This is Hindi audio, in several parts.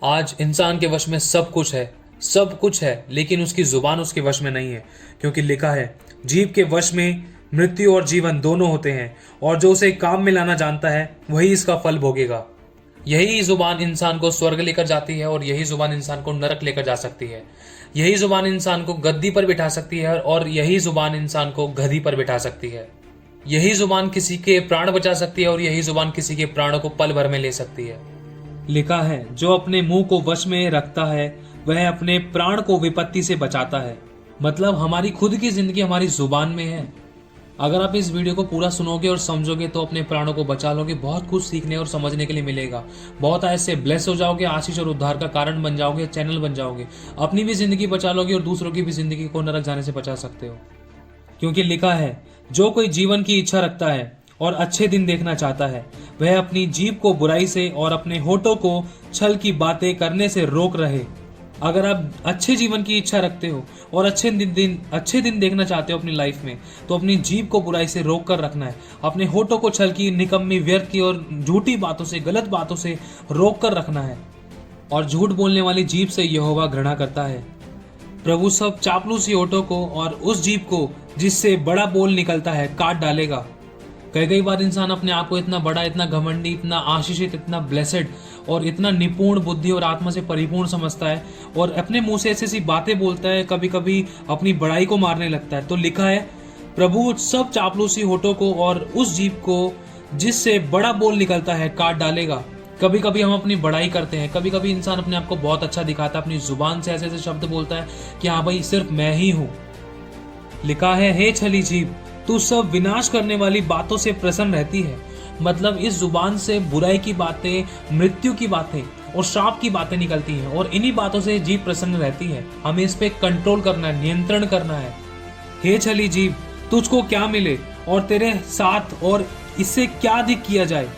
आज इंसान के वश में सब कुछ है, सब कुछ है, लेकिन उसकी जुबान उसके वश में नहीं है। क्योंकि लिखा है, जीव के वश में मृत्यु और जीवन दोनों होते हैं, और जो उसे काम में लाना जानता है वही इसका फल भोगेगा। यही जुबान इंसान को स्वर्ग लेकर जाती है, और यही जुबान इंसान को नरक लेकर जा सकती है। यही जुबान इंसान को गद्दी पर बिठा सकती है, और यही जुबान इंसान को गधी पर बिठा सकती है। यही जुबान किसी के प्राण बचा सकती है, और यही जुबान किसी के प्राणों को पल भर में ले सकती है। लिखा है, जो अपने मुंह को वश में रखता है वह अपने प्राण को विपत्ति से बचाता है। मतलब हमारी खुद की जिंदगी हमारी जुबान में है। अगर आप इस वीडियो को पूरा सुनोगे और समझोगे तो अपने प्राणों को बचा लोगे। बहुत कुछ सीखने और समझने के लिए मिलेगा। बहुत ऐसे ब्लेस हो जाओगे, आशीष और उद्धार का कारण बन जाओगे, चैनल बन जाओगे। अपनी भी जिंदगी बचा लोगे और दूसरों की भी जिंदगी को नरक जाने से बचा सकते हो। क्योंकि लिखा है, जो कोई जीवन की इच्छा रखता है और अच्छे दिन देखना चाहता है वह अपनी जीभ को बुराई से और अपने होठों को छल की बातें करने से रोक रहे। अगर आप अच्छे जीवन की इच्छा रखते हो और अच्छे दिन देखना चाहते हो अपनी लाइफ में, तो अपनी जीभ को बुराई से रोक कर रखना है। अपने होठों को छल की, निकम्मी, व्यर्थ की और झूठी बातों से, गलत बातों से रोक कर रखना है। और झूठ बोलने वाली जीभ से यहोवा घृणा करता है। प्रभु सब चापलूसी होठों को और उस जीभ को जिससे बड़ा बोल निकलता है काट डालेगा। कई बार इंसान अपने आप को इतना बड़ा, इतना घमंडी, इतना आशीषित, इतना ब्लेसेड और इतना निपुण बुद्धि और आत्मा से परिपूर्ण समझता है, और अपने मुंह से ऐसी ऐसी बातें बोलता है, कभी कभी अपनी बड़ाई को मारने लगता है। तो लिखा है, प्रभु सब चापलूसी होठों को और उस जीभ को जिससे बड़ा बोल निकलता है काट डालेगा। कभी कभी हम अपनी बड़ाई करते हैं, कभी कभी इंसान अपने आप को बहुत अच्छा दिखाता है, अपनी जुबान से ऐसे ऐसे शब्द बोलता है कि हाँ भाई सिर्फ मैं ही हूं। लिखा है, हे छली जीभ, तू सब विनाश करने वाली बातों से प्रसन्न रहती है। मतलब इस जुबान से बुराई की बातें, मृत्यु की बातें और श्राप की बातें निकलती हैं, और इन्हीं बातों से जीभ प्रसन्न रहती है। हमें इस पे कंट्रोल करना है, नियंत्रण करना है। हे छली जीभ, तुझको क्या मिले और तेरे साथ, और इससे क्या अधिक किया जाए।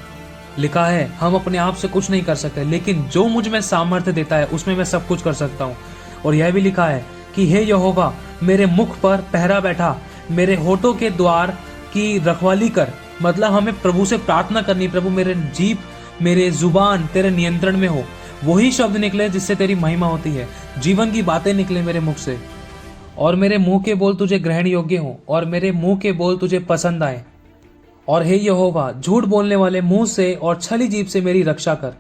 लिखा है, हम अपने आप से कुछ नहीं कर सकते, लेकिन जो मुझ में सामर्थ्य देता है उसमें मैं सब कुछ कर सकता हूँ। और यह भी लिखा है कि हे यहोवा, मेरे मुख पर पहरा बैठा, मेरे होठों के द्वार की रखवाली कर। मतलब हमें प्रभु से प्रार्थना करनी, प्रभु मेरे जीभ, मेरे जुबान तेरे नियंत्रण में हो। वही शब्द निकले जिससे तेरी महिमा होती है। जीवन की बातें निकले मेरे मुख से, और मेरे मुंह के बोल तुझे ग्रहण योग्य हो, और मेरे मुंह के बोल तुझे पसंद आए। और हे यहोवा, झूठ बोलने वाले मुंह से और छली जीभ से मेरी रक्षा कर।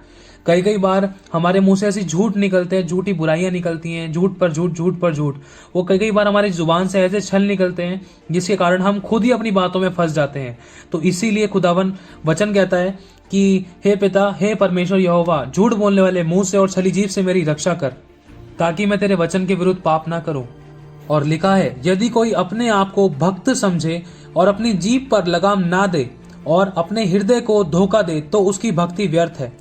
कई बार हमारे मुंह से ऐसी झूठ निकलते हैं, झूठी बुराइयां निकलती हैं, झूठ पर झूठ, झूठ पर झूठ। वो कई बार हमारी जुबान से ऐसे छल निकलते हैं जिसके कारण हम खुद ही अपनी बातों में फंस जाते हैं। तो इसीलिए खुदावन वचन कहता है कि हे पिता, हे परमेश्वर यहोवा, झूठ बोलने वाले मुंह से और छली जीभ से मेरी रक्षा कर, ताकि मैं तेरे वचन के विरुद्ध पाप ना करूं। और लिखा है, यदि कोई अपने आप को भक्त समझे और अपनी जीभ पर लगाम ना दे और अपने हृदय को धोखा दे तो उसकी भक्ति व्यर्थ है।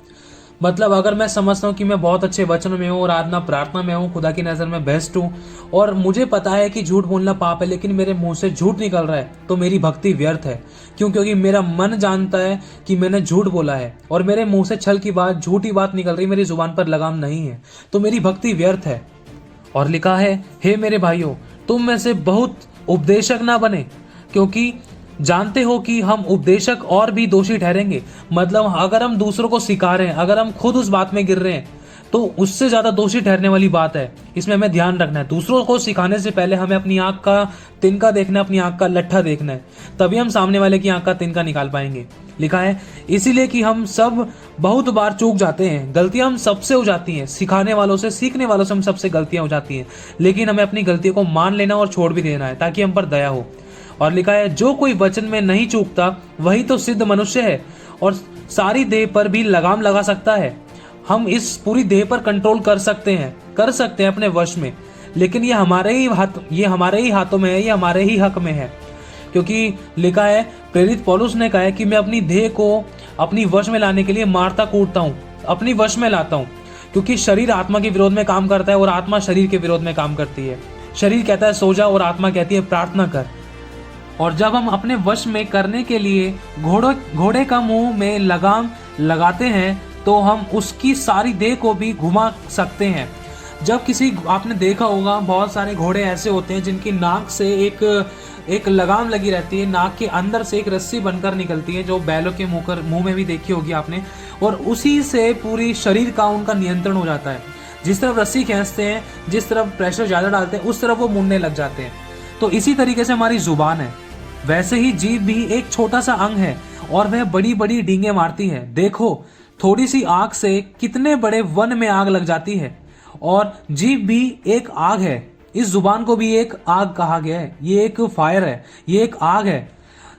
मतलब अगर मैं समझता हूँ कि मैं बहुत अच्छे वचन में हूँ और आराधना प्रार्थना में हूँ, खुदा की नज़र में बेस्ट हूँ, और मुझे पता है कि झूठ बोलना पाप है, लेकिन मेरे मुंह से झूठ निकल रहा है, तो मेरी भक्ति व्यर्थ है। क्योंकि मेरा मन जानता है कि मैंने झूठ बोला है, और मेरे मुंह से छल की बात, झूठी बात निकल रही, मेरी जुबान पर लगाम नहीं है, तो मेरी भक्ति व्यर्थ है। और लिखा है, हे मेरे भाइयों, तुम में से बहुत उपदेशक ना बने, क्योंकि जानते हो कि हम उपदेशक और भी दोषी ठहरेंगे। मतलब अगर हम दूसरों को सिखा रहे हैं, अगर हम खुद उस बात में गिर रहे हैं, तो उससे ज्यादा दोषी ठहरने वाली बात है। इसमें हमें ध्यान रखना है। दूसरों को सिखाने से पहले हमें अपनी आंख का तिनका देखना है, अपनी आंख का लट्ठा देखना है, तभी हम सामने वाले की आंख का तिनका निकाल पाएंगे। लिखा है, इसीलिए कि हम सब बहुत बार चूक जाते हैं। गलतियां हम सबसे हो जाती हैं, सिखाने वालों से, सीखने वालों से हम सबसे गलतियां हो जाती हैं, लेकिन हमें अपनी गलतियों को मान लेना और छोड़ भी देना है, ताकि हम पर दया हो। और लिखा है, जो कोई वचन में नहीं चूकता वही तो सिद्ध मनुष्य है और सारी देह पर भी लगाम लगा सकता है। हम इस पूरी देह पर कंट्रोल कर सकते हैं अपने वश में, लेकिन ये हमारे ही हाथों में है, ये हमारे ही हक में है। क्योंकि लिखा है, प्रेरित पौलुस ने कहा है कि मैं अपनी देह को अपनी वश में लाने के लिए मारता कूटता हूँ, अपनी वश में लाता हूँ। क्योंकि शरीर आत्मा के विरोध में काम करता है और आत्मा शरीर के विरोध में काम करती है। शरीर कहता है सो जा और आत्मा कहती है प्रार्थना कर। और जब हम अपने वश में करने के लिए घोड़े का मुंह में लगाम लगाते हैं, तो हम उसकी सारी देह को भी घुमा सकते हैं। जब किसी, आपने देखा होगा बहुत सारे घोड़े ऐसे होते हैं जिनकी नाक से एक लगाम लगी रहती है, नाक के अंदर से एक रस्सी बनकर निकलती है, जो बैलों के मुंह में भी देखी होगी आपने, और उसी से पूरी शरीर का उनका नियंत्रण हो जाता है। जिस तरफ रस्सी खींचते हैं, जिस तरफ प्रेशर ज़्यादा डालते हैं, उस तरफ वो मुड़ने लग जाते हैं। तो इसी तरीके से हमारी जुबान है, वैसे ही जीभ भी एक छोटा सा अंग है और वह बड़ी बड़ी डींगे मारती है। देखो थोड़ी सी आग से कितने बड़े वन में आग लग जाती है, और जीभ भी एक आग है। इस जुबान को भी एक आग कहा गया है, ये एक फायर है, ये एक आग है।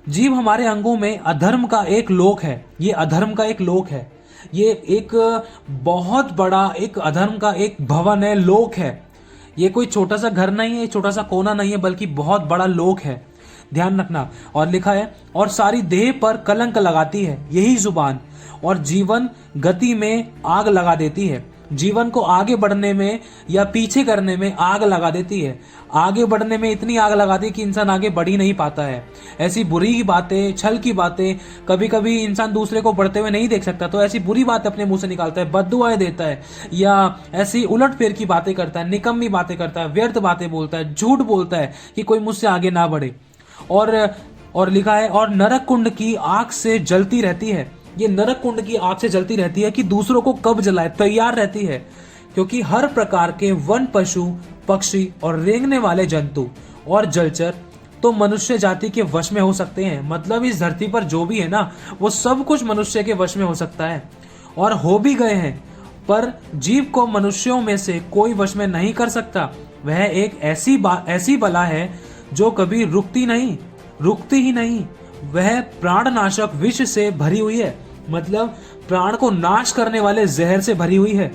जीभ हमारे अंगों में अधर्म का एक लोक है, ये अधर्म का एक लोक है, ये एक बहुत बड़ा एक अधर्म का एक भवन है, लोक है। ये कोई छोटा सा घर नहीं है, छोटा सा कोना नहीं है, बल्कि बहुत बड़ा लोक है, ध्यान रखना। और लिखा है, और सारी देह पर कलंक लगाती है यही जुबान, और जीवन गति में आग लगा देती है। जीवन को आगे बढ़ने में या पीछे करने में आग लगा देती है। आगे बढ़ने में इतनी आग लगाती है कि इंसान आगे बढ़ ही नहीं पाता है। ऐसी बुरी बातें, छल की बातें, कभी कभी इंसान दूसरे को बढ़ते हुए नहीं देख सकता तो ऐसी बुरी बातें अपने मुंह से निकालता है, बद्दुआएं देता है, या ऐसी उलट फेर की बातें करता है, निकम्मी बातें करता है, व्यर्थ बातें बोलता है, झूठ बोलता है कि कोई मुझसे आगे ना बढ़े। और लिखा है, और नरक कुंड की आग से जलती रहती है। ये नरक कुंड की आग से जलती रहती है कि दूसरों को कब जलाए, तैयार रहती है, क्योंकि हर प्रकार के वन, पशु, पक्षी और रेंगने वाले जंतु और जलचर तो मनुष्य जाति के वश में हो सकते हैं। मतलब इस धरती पर जो भी है ना, वो सब कुछ मनुष्य के वश में हो सकता है और हो भी गए हैं। पर जीव को मनुष्यों में से कोई वश में नहीं कर सकता। वह एक ऐसी बला है जो कभी रुकती ही नहीं। वह प्राणनाशक विष से भरी हुई है, मतलब प्राण को नाश करने वाले जहर से भरी हुई है।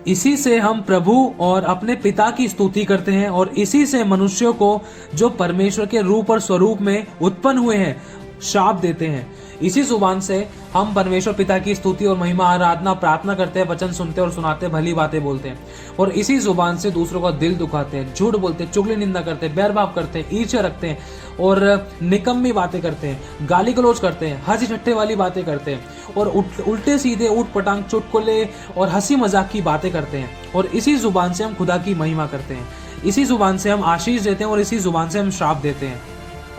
इसी से हम प्रभु और अपने पिता की स्तुति करते हैं, और इसी से मनुष्यों को जो परमेश्वर के रूप और स्वरूप में उत्पन्न हुए हैं शाप देते हैं। इसी जुबान से हम परमेश्वर पिता की स्तुति और महिमा, आराधना, प्रार्थना करते हैं, वचन सुनते और सुनाते, भली बातें बोलते हैं, और इसी जुबान से दूसरों का दिल दुखाते हैं, झूठ बोलते हैं, चुगली निंदा करते हैं, बैरभाव करते हैं, ईर्ष्या रखते हैं और निकम्मी बातें करते हैं, गाली गलौज करते हैं, हंसी ठट्ठे वाली बातें करते हैं, और उल्टे सीधे ऊट पटांग चुटकुले और हंसी मजाक की बातें करते हैं। और इसी जुबान से हम खुदा की महिमा करते हैं, इसी जुबान से हम आशीष देते हैं और इसी जुबान से हम श्राप देते हैं।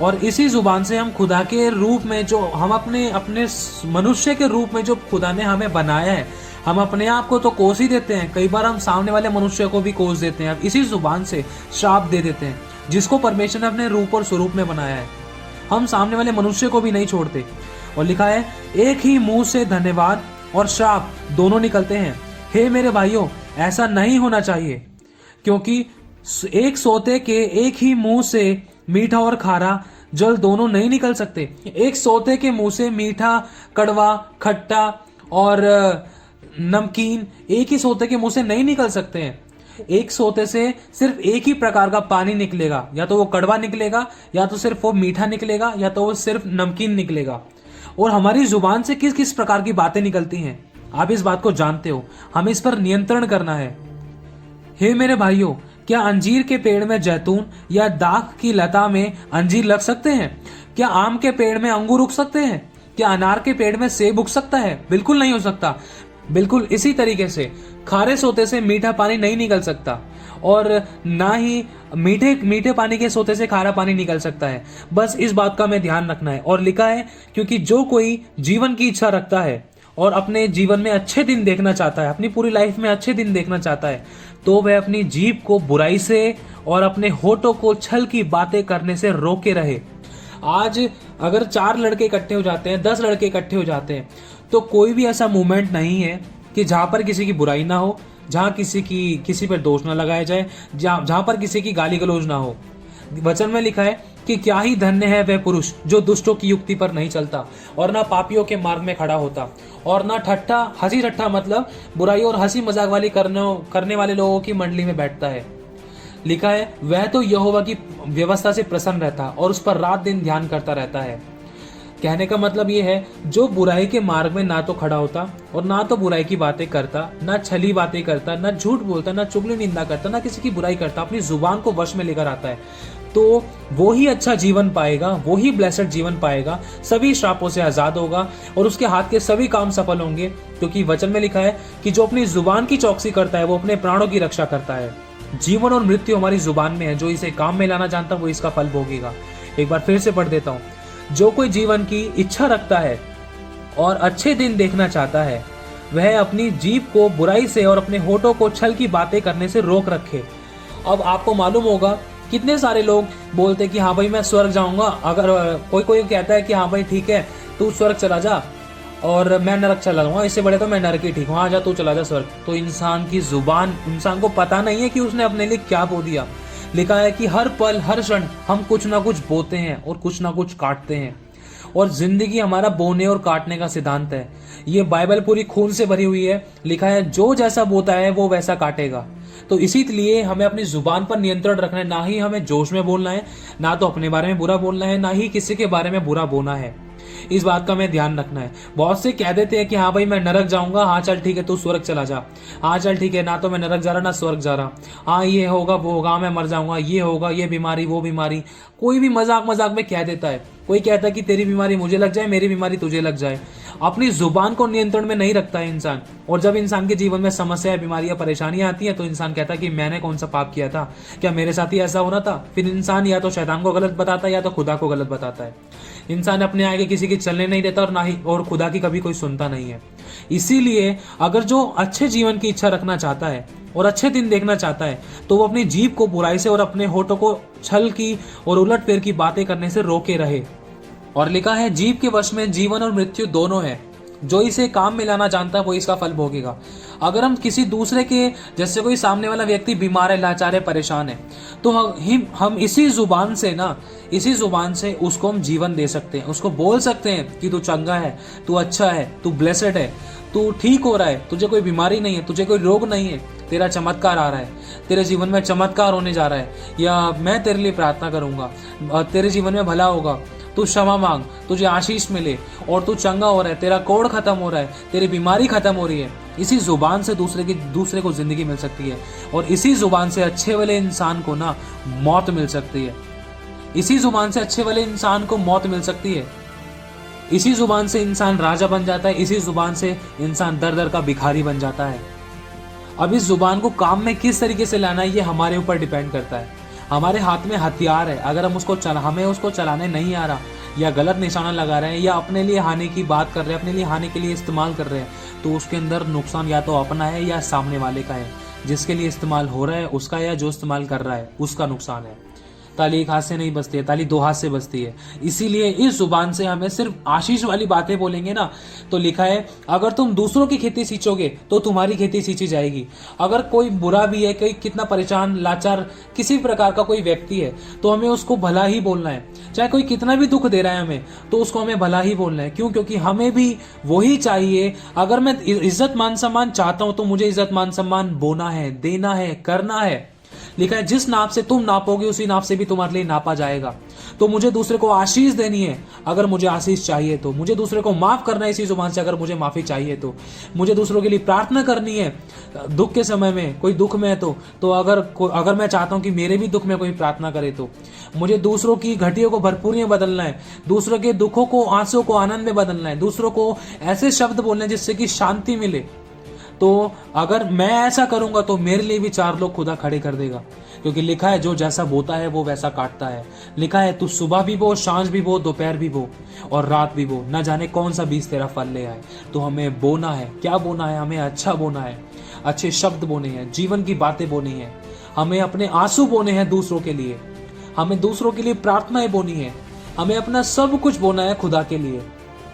और इसी जुबान से हम खुदा के रूप में, जो हम अपने मनुष्य के रूप में जो खुदा ने हमें बनाया है, हम अपने आप को तो कोस ही देते हैं, कई बार हम सामने वाले मनुष्य को भी कोस देते हैं। अब इसी जुबान से श्राप दे देते हैं जिसको परमेश्वर ने अपने रूप और स्वरूप में बनाया है। हम सामने वाले मनुष्य को भी नहीं छोड़ते। और लिखा है, एक ही मुंह से धन्यवाद और श्राप दोनों निकलते हैं। हे मेरे भाइयों, ऐसा नहीं होना चाहिए, क्योंकि एक सोते के एक ही मुंह से मीठा और खारा जल दोनों नहीं निकल सकते। एक सोते के मुंह से मीठा, कड़वा, खट्टा और नमकीन एक ही सोते के मुंह से नहीं निकल सकते हैं। एक सोते से सिर्फ एक ही प्रकार का पानी निकलेगा, या तो वो कड़वा निकलेगा, या तो सिर्फ वो मीठा निकलेगा, या तो वो सिर्फ नमकीन निकलेगा। और हमारी जुबान से किस किस प्रकार की बातें निकलती हैं, आप इस बात को जानते हो। हमें इस पर नियंत्रण करना है। हे मेरे भाइयों, क्या अंजीर के पेड़ में जैतून या दाख की लता में अंजीर लग सकते हैं? क्या आम के पेड़ में अंगूर उग सकते हैं? क्या अनार के पेड़ में सेब उग सकता है? बिल्कुल नहीं हो सकता। बिल्कुल इसी तरीके से खारे सोते से मीठा पानी नहीं निकल सकता, और ना ही मीठे पानी के सोते से खारा पानी निकल सकता है। बस इस बात का हमें ध्यान रखना है। और लिखा है, क्योंकि जो कोई जीवन की इच्छा रखता है और अपने जीवन में अच्छे दिन देखना चाहता है, अपनी पूरी लाइफ में अच्छे दिन देखना चाहता है, तो वह अपनी जीभ को बुराई से और अपने होठों को छल की बातें करने से रोके रहे। आज अगर 4 लड़के इकट्ठे हो जाते हैं, 10 लड़के इकट्ठे हो जाते हैं, तो कोई भी ऐसा मूवमेंट नहीं है कि जहाँ पर किसी की बुराई ना हो, जहाँ किसी पर दोष ना लगाया जाए, जहाँ पर किसी की गाली गलौज ना हो। वचन में लिखा है कि क्या ही धन्य है वह पुरुष जो दुष्टों की युक्ति पर नहीं चलता और ना पापियों के मार्ग में खड़ा होता, और ना हंसी ठट्ठा मतलब बुराई और हंसी मजाक वाली करने वाले लोगों की मंडली में बैठता है। लिखा है, वह तो यहोवा की व्यवस्था से प्रसन्न रहता और उस पर रात दिन ध्यान करता रहता है। कहने का मतलब ये है, जो बुराई के मार्ग में ना तो खड़ा होता और ना तो बुराई की बातें करता, ना छली बातें करता, ना झूठ बोलता, ना चुगली निंदा करता, ना किसी की बुराई करता, अपनी जुबान को वश में लेकर आता है, तो वो ही अच्छा जीवन पाएगा, वो ही ब्लेसड जीवन पाएगा, सभी श्रापों से आजाद होगा और उसके हाथ के सभी काम सफल होंगे। क्योंकि वचन में लिखा है कि जो अपनी जुबान की चौकसी करता है वो अपने प्राणों की रक्षा करता है। जीवन और मृत्यु हमारी जुबान में है, जो इसे काम में लाना जानता वो इसका फल भोगेगा। एक बार फिर से पढ़ देता हूँ, जो कोई जीवन की इच्छा रखता है और अच्छे दिन देखना चाहता है, वह अपनी जीभ को बुराई से और अपने होठों को छल की बातें करने से रोक रखे। अब आपको मालूम होगा कितने सारे लोग बोलते हैं कि हाँ भाई मैं स्वर्ग जाऊंगा, अगर कोई कोई कहता है कि हाँ भाई ठीक है तू स्वर्ग चला जा और मैं नरक चला जाऊंगा, इससे बड़े तो मैं नरक ही ठीक हूँ, हाँ जा तू चला जा स्वर्ग। तो इंसान की जुबान, इंसान को पता नहीं है कि उसने अपने लिए क्या बो दिया। लिखा है कि हर पल हर क्षण हम कुछ ना कुछ बोते हैं और कुछ ना कुछ काटते हैं, और जिंदगी हमारा बोने और काटने का सिद्धांत है। ये बाइबल पूरी खून से भरी हुई है। लिखा है जो जैसा बोता है वो वैसा काटेगा। तो इसीलिए हमें अपनी जुबान पर नियंत्रण रखना है। ना ही हमें जोश में बोलना है, ना तो अपने बारे में बुरा बोलना है, ना ही किसी के बारे में बुरा बोलना है। इस बात का हमें ध्यान रखना है। बहुत से कह देते हैं कि हाँ भाई मैं नरक जाऊंगा, हाँ चल ठीक है तू स्वर्ग चला जा, हाँ चल ठीक है ना तो मैं नरक जा रहा ना स्वर्ग जा रहा, हाँ ये होगा वो होगा, मैं मर जाऊंगा, ये होगा ये बीमारी वो बीमारी। कोई भी मजाक मजाक में कह देता है। कोई कहता है कि तेरी बीमारी मुझे लग जाए, मेरी बीमारी तुझे लग जाए। अपनी जुबान को नियंत्रण में नहीं रखता है इंसान। और जब इंसान के जीवन में समस्या, बीमारियां, परेशानियां आती हैं तो इंसान कहता है कि मैंने कौन सा पाप किया था, क्या मेरे साथ ही ऐसा होना था। फिर इंसान या तो शैतान को गलत बताता है या तो खुदा को गलत बताता है। इंसान अपने आगे किसी की चलने नहीं देता और ना ही और खुदा की कभी कोई सुनता नहीं है। इसीलिए अगर जो अच्छे जीवन की इच्छा रखना चाहता है और अच्छे दिन देखना चाहता है तो वो अपनी जीभ को बुराई से और अपने होठों को छल की और उलट फेर की बातें करने से रोके रहे। और लिखा है जीभ के वश में जीवन और मृत्यु दोनों है, जो इसे काम में लाना जानता है वो इसका फल भोगेगा। अगर हम किसी दूसरे के, जैसे कोई सामने वाला व्यक्ति बीमार है, लाचार है, परेशान है, तो हम इसी जुबान से उसको हम जीवन दे सकते हैं। उसको बोल सकते हैं कि तू चंगा है, तू अच्छा है, तू ब्लेसेड है, तू ठीक हो रहा है, तुझे कोई बीमारी नहीं है, तुझे कोई रोग नहीं है, तेरा चमत्कार आ रहा है, तेरे जीवन में चमत्कार होने जा रहा है, या मैं तेरे लिए प्रार्थना करूंगा, तेरे जीवन में भला होगा, तू क्षमा मांग, तुझे आशीष मिले और तू चंगा हो रहा है, तेरा कोढ़ खत्म हो रहा है, तेरी बीमारी खत्म हो रही है। इसी जुबान से दूसरे को जिंदगी मिल सकती है। और इसी जुबान से अच्छे वाले इंसान को ना मौत मिल सकती है। इसी जुबान से अच्छे वाले इंसान को मौत मिल सकती है। इसी जुबान से इंसान राजा बन जाता है। इसी जुबान से इंसान दर दर का भिखारी बन जाता है। अब इस जुबान को काम में किस तरीके से लाना है ये हमारे ऊपर डिपेंड करता है। हमारे हाथ में हथियार है, अगर हमें उसको चलाने नहीं आ रहा, या गलत निशाना लगा रहे हैं, या अपने लिए हानि की बात कर रहे हैं, अपने लिए हानि के लिए इस्तेमाल कर रहे हैं, तो उसके अंदर नुकसान या तो अपना है या सामने वाले का है। जिसके लिए इस्तेमाल हो रहा है उसका, या जो इस्तेमाल कर रहा है उसका नुकसान है। ताली एक हाथ से नहीं बजती है, ताली दो हाथ से बजती है। इसीलिए इस जुबान से हमें सिर्फ आशीष वाली बातें बोलेंगे ना, तो लिखा है अगर तुम दूसरों की खेती सींचोगे तो तुम्हारी खेती सींची जाएगी। अगर कोई बुरा भी है, कोई कितना परेशान, लाचार, किसी प्रकार का कोई व्यक्ति है, तो हमें उसको भला ही बोलना है। चाहे कोई कितना भी दुख दे रहा है हमें, तो उसको हमें भला ही बोलना है। क्यों? क्योंकि हमें भी वही चाहिए। अगर मैं इज्जत मान सम्मान चाहता हूं तो मुझे इज्जत मान सम्मान बोना है, देना है, करना है। लिखा है जिस नाप से तुम नापोगे उसी नाप से भी तुम्हारे लिए नापा जाएगा। तो मुझे दूसरे को आशीष देनी है अगर मुझे आशीष चाहिए तो, मुझे दूसरे को माफ करना है इसी जुबान से अगर मुझे माफी चाहिए तो, मुझे दूसरों के लिए प्रार्थना करनी है दुख के समय में, कोई दुख में है तो अगर मैं चाहता हूं कि मेरे भी दुख में कोई प्रार्थना करे, तो मुझे दूसरों की घटियों को भरपूरी में बदलना है, दूसरों के दुखों को, आंसुओं को आनंद में बदलना है, दूसरों को ऐसे शब्द बोलने जिससे कि शांति मिले। तो अगर मैं ऐसा करूंगा तो मेरे लिए भी चार लोग खुदा खड़े कर देगा। क्योंकि लिखा है जो जैसा बोता है वो वैसा काटता है। लिखा है तू सुबह भी बो, सांझ भी बो, दोपहर भी बो और रात भी बो, न जाने कौन सा बीज तेरा फल ले आए। तो हमें बोना है। क्या बोना है? हमें अच्छा बोना है, अच्छे शब्द बोने हैं, जीवन की बातें बोनी है, हमें अपने आंसू बोने हैं दूसरों के लिए, हमें दूसरों के लिए प्रार्थनाएं बोनी है, हमें अपना सब कुछ बोना है खुदा के लिए।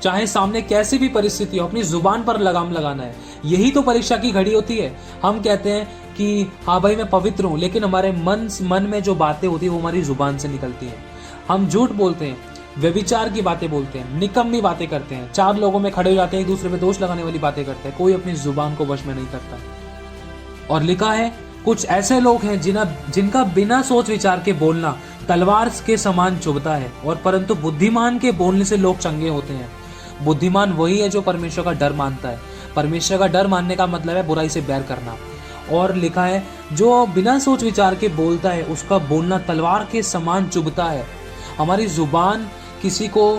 चाहे सामने कैसी भी परिस्थिति हो, अपनी जुबान पर लगाम लगाना है। यही तो परीक्षा की घड़ी होती है। हम कहते हैं कि हाँ भाई मैं पवित्र हूं, लेकिन हमारे मन में जो बातें होती है वो हमारी जुबान से निकलती हैं। हम झूठ बोलते हैं, व्यभिचार की बातें बोलते हैं, निकम्मी बातें करते हैं, चार लोगों में खड़े हो जाते हैं, एक दूसरे पे दोष लगाने वाली बातें करते हैं। कोई अपनी जुबान को वश में नहीं करता। और लिखा है कुछ ऐसे लोग हैं जिनका बिना सोच विचार के बोलना तलवार के समान चुभता है, और परंतु बुद्धिमान के बोलने से लोग चंगे होते हैं। बुद्धिमान वही है जो परमेश्वर का डर मानता है। परमेश्वर का डर मानने का मतलब है बुराई से बैर करना। और लिखा है जो बिना सोच विचार के बोलता है उसका बोलना तलवार के समान चुभता है। हमारी जुबान किसी को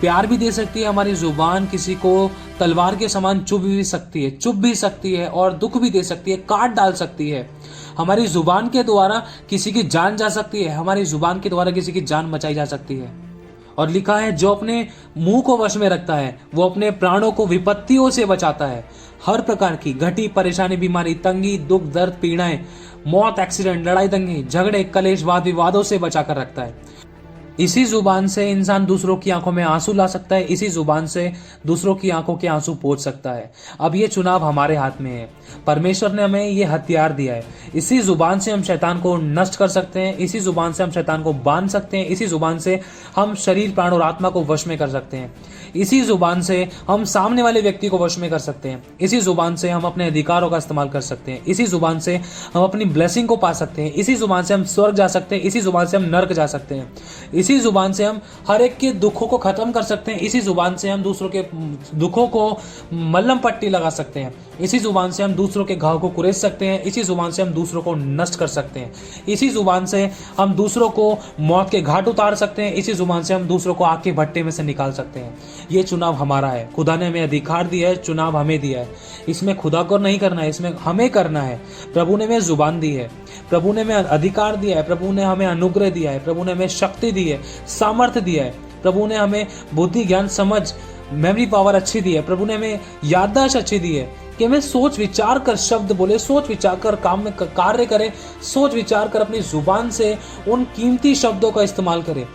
प्यार भी दे सकती है, हमारी जुबान किसी को तलवार के समान चुभ भी सकती है और दुख भी दे सकती है, काट डाल सकती है। हमारी जुबान के द्वारा किसी की जान जा सकती है, हमारी जुबान के द्वारा किसी की जान बचाई जा सकती है। और लिखा है जो अपने मुंह को वश में रखता है वो अपने प्राणों को विपत्तियों से बचाता है। हर प्रकार की घटी परेशानी, बीमारी, तंगी, दुख, दर्द, पीड़ाएं, मौत, एक्सीडेंट, लड़ाई दंगे, झगड़े, कलेश, वाद विवादों से बचाकर रखता है। इसी जुबान से इंसान दूसरों की आंखों में आंसू ला सकता है, इसी जुबान से दूसरों की आंखों के आंसू पोंछ सकता है। अब ये चुनाव हमारे हाथ में है। परमेश्वर ने हमें ये हथियार दिया है। इसी जुबान से हम शैतान को नष्ट कर सकते हैं, इसी जुबान से हम शैतान को बांध सकते हैं, इसी जुबान से हम शरीर, प्राण और आत्मा को वश में कर सकते हैं। इसी जुबान से हम सामने वाले व्यक्ति को वश में कर सकते हैं। इसी जुबान से हम अपने अधिकारों का इस्तेमाल कर सकते हैं। इसी जुबान से हम अपनी ब्लेसिंग को पा सकते हैं। इसी जुबान से हम स्वर्ग जा सकते हैं। इसी जुबान से हम नर्क जा सकते हैं। इसी जुबान से हम हर एक के दुखों को खत्म कर सकते हैं। इसी जुबान से हम दूसरों के दुखों को मल्लम पट्टी लगा सकते हैं। इसी जुबान से हम दूसरों के घाव को कुरेद सकते हैं। इसी जुबान से हम दूसरों को नष्ट कर सकते हैं। इसी जुबान से हम दूसरों को मौत के घाट उतार सकते हैं। इसी जुबान से हम दूसरों को आग के भट्टे में से निकाल सकते हैं। ये चुनाव हमारा है। खुदा ने हमें अधिकार दिया है, चुनाव हमें दिया है। इसमें खुदा को नहीं करना है, इसमें हमें करना है। प्रभु ने हमें जुबान दी है, प्रभु ने हमें अधिकार दिया है, प्रभु ने हमें अनुग्रह दिया है, प्रभु ने हमें शक्ति दी है, सामर्थ्य दिया है, प्रभु ने हमें बुद्धि, ज्ञान, समझ, मेमोरी पावर अच्छी दी है, प्रभु ने हमें याददाश्त अच्छी दी है कि हमें सोच विचार कर शब्द बोले, सोच विचार कर काम में कार्य करें, सोच विचार कर अपनी जुबान से उन कीमती शब्दों का इस्तेमाल करें।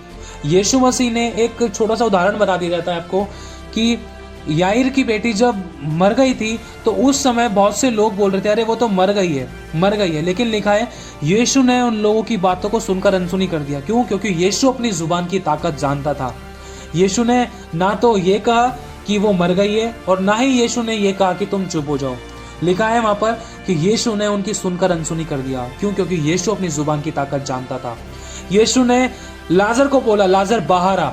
यीशु मसीह ने एक छोटा सा उदाहरण बता दिया जाता है आपको कि याईर की बेटी जब मर गई थी तो उस समय बहुत से लोग बोल रहे थे अरे वो तो मर गई है। लेकिन लिखा है यीशु ने उन लोगों की बातों को सुनकर अनसुनी कर दिया। क्यों? क्योंकि यीशु अपनी जुबान की ताकत जानता था। यीशु ने ना तो ये कहा कि वो मर गई है और ना ही यीशु ने ये कहा कि तुम चुप हो जाओ। लिखा है वहां पर कि यीशु ने उनकी सुनकर अनसुनी कर दिया। क्यों? क्योंकि यीशु अपनी जुबान की ताकत जानता था। यीशु ने लाजर को बोला लाजर बाहर आ।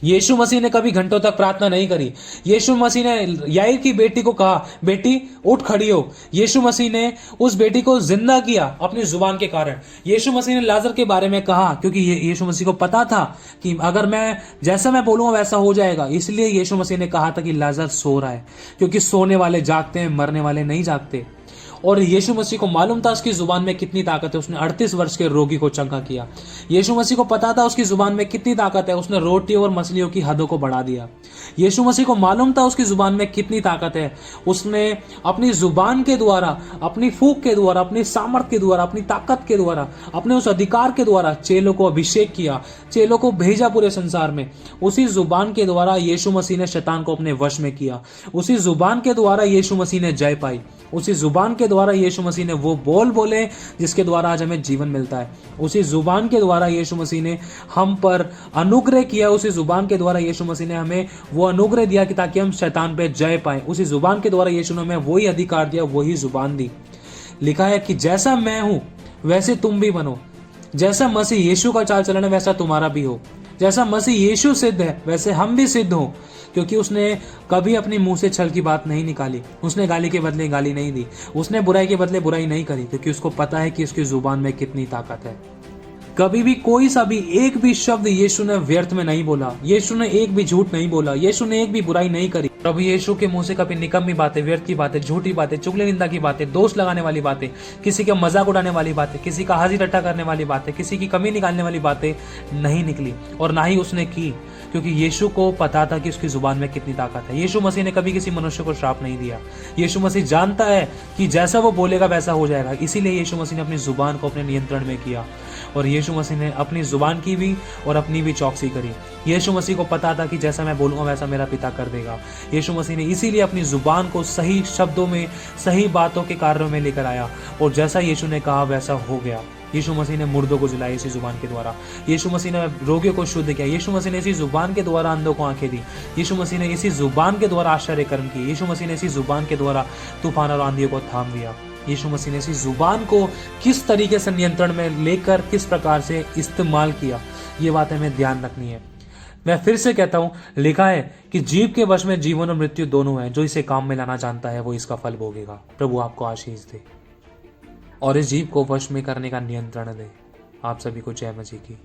यीशु मसीह ने कभी घंटों तक प्रार्थना नहीं करी। यीशु मसीह ने याईर की बेटी को कहा बेटी उठ खड़ी हो। यीशु मसीह ने उस बेटी को जिंदा किया अपनी जुबान के कारण। यीशु मसीह ने लाजर के बारे में कहा क्योंकि यीशु मसीह को पता था कि अगर मैं जैसा मैं बोलूंगा वैसा हो जाएगा। इसलिए यीशु मसीह ने कहा था कि लाजर सो रहा है, क्योंकि सोने वाले जागते हैं, मरने वाले नहीं जागते। और यीशु मसीह को मालूम था उसकी जुबान में कितनी ताकत है। उसने 38 वर्ष के रोगी को चंगा किया। यीशु मसीह को पता था उसकी जुबान में कितनी ताकत है। उसने रोटी और मछलियों की हदों को बढ़ा दिया। यीशु मसीह को मालूम था उसकी जुबान में कितनी ताकत है। उसने अपनी जुबान के द्वारा, अपनी फूंक के द्वारा, अपनी सामर्थ के द्वारा, अपनी ताकत के द्वारा, अपने उस अधिकार के द्वारा चेलों को अभिषेक किया, चेलों को भेजा पूरे संसार में। उसी जुबान के द्वारा यीशु मसीह ने शैतान को अपने वश में किया। उसी जुबान के द्वारा यीशु मसीह ने जय पाई। उसी जुबान के द्वारा यीशु मसीह ने वो बोल बोले जिसके द्वारा आज हमें जीवन मिलता है। उसी जुबान के द्वारा यीशु मसीह ने हम पर अनुग्रह किया। उसी जुबान के द्वारा यीशु मसीह ने हमें वो अनुग्रह दिया कि ताकि हम शैतान पे जय पाएं। उसी जुबान के द्वारा यीशु ने हमें वही अधिकार दिया, वही जुबान दी। लिखा है कि जैसा मैं हूं वैसे तुम भी बनो। जैसा मसीह यीशु का चाल चलन है वैसा तुम्हारा भी हो। जैसा मसीह यीशु सिद्ध है वैसे हम भी सिद्ध हो, क्योंकि उसने कभी अपने मुंह से छल की बात नहीं निकाली। उसने गाली के बदले गाली नहीं दी। उसने बुराई के बदले बुराई नहीं करी, क्योंकि उसको पता है कि उसकी जुबान में कितनी ताकत है। कभी भी कोई सा भी एक भी शब्द यीशु ने व्यर्थ में नहीं बोला। यीशु ने एक भी झूठ नहीं बोला। यीशु ने एक भी बुराई नहीं करी। प्रभु यीशु के मुंह से कभी निकम्मी बातें, व्यर्थ की बातें, झूठी बातें, चुगली निंदा की बातें, दोष लगाने वाली बातें, किसी का मजाक उड़ाने वाली बातें, किसी का हाजी रट्टा करने वाली बातें, किसी की कमी निकालने वाली बातें नहीं निकली और ना ही उसने की, क्योंकि यीशु को पता था कि उसकी जुबान में कितनी ताकत है। यीशु मसीह ने कभी किसी मनुष्य को श्राप नहीं दिया। यीशु मसीह जानता है कि जैसा वो बोलेगा वैसा हो जाएगा। इसीलिए यीशु मसीह ने अपनी जुबान को अपने नियंत्रण में किया और यीशु मसीह ने अपनी जुबान की भी और अपनी भी चौकसी करी। यीशु मसीह को पता था कि जैसा मैं बोलूंगा वैसा मेरा पिता कर देगा। यीशु मसीह ने इसीलिए अपनी जुबान को सही शब्दों में, सही बातों के कार्यों में लेकर आया और जैसा यीशु ने कहा वैसा हो गया। यीशु मसीह ने मुर्दों को जिलाया इसी जुबान के द्वारा। यीशु मसीह ने रोगियों को शुद्ध किया। यीशु मसीह ने इसी जुबान के द्वारा अंधों को आंखें दी। यीशु मसीह ने इसी जुबान के द्वारा आश्चर्य कर्म किए। यीशु मसीह ने इसी जुबान के द्वारा तूफान और आंधियों को थाम दिया। यीशु मसीह ने इसी जुबान को किस तरीके से नियंत्रण में लेकर किस प्रकार से इस्तेमाल किया, ये बात हमें ध्यान रखनी है। मैं फिर से कहता हूं, लिखा है कि जीव के वश में जीवन और मृत्यु दोनों हैं। जो इसे काम में लाना जानता है वो इसका फल भोगेगा। प्रभु आपको आशीष दे। और इस जीव को वश में करने का नियंत्रण दे। आप सभी को जय मसीह की।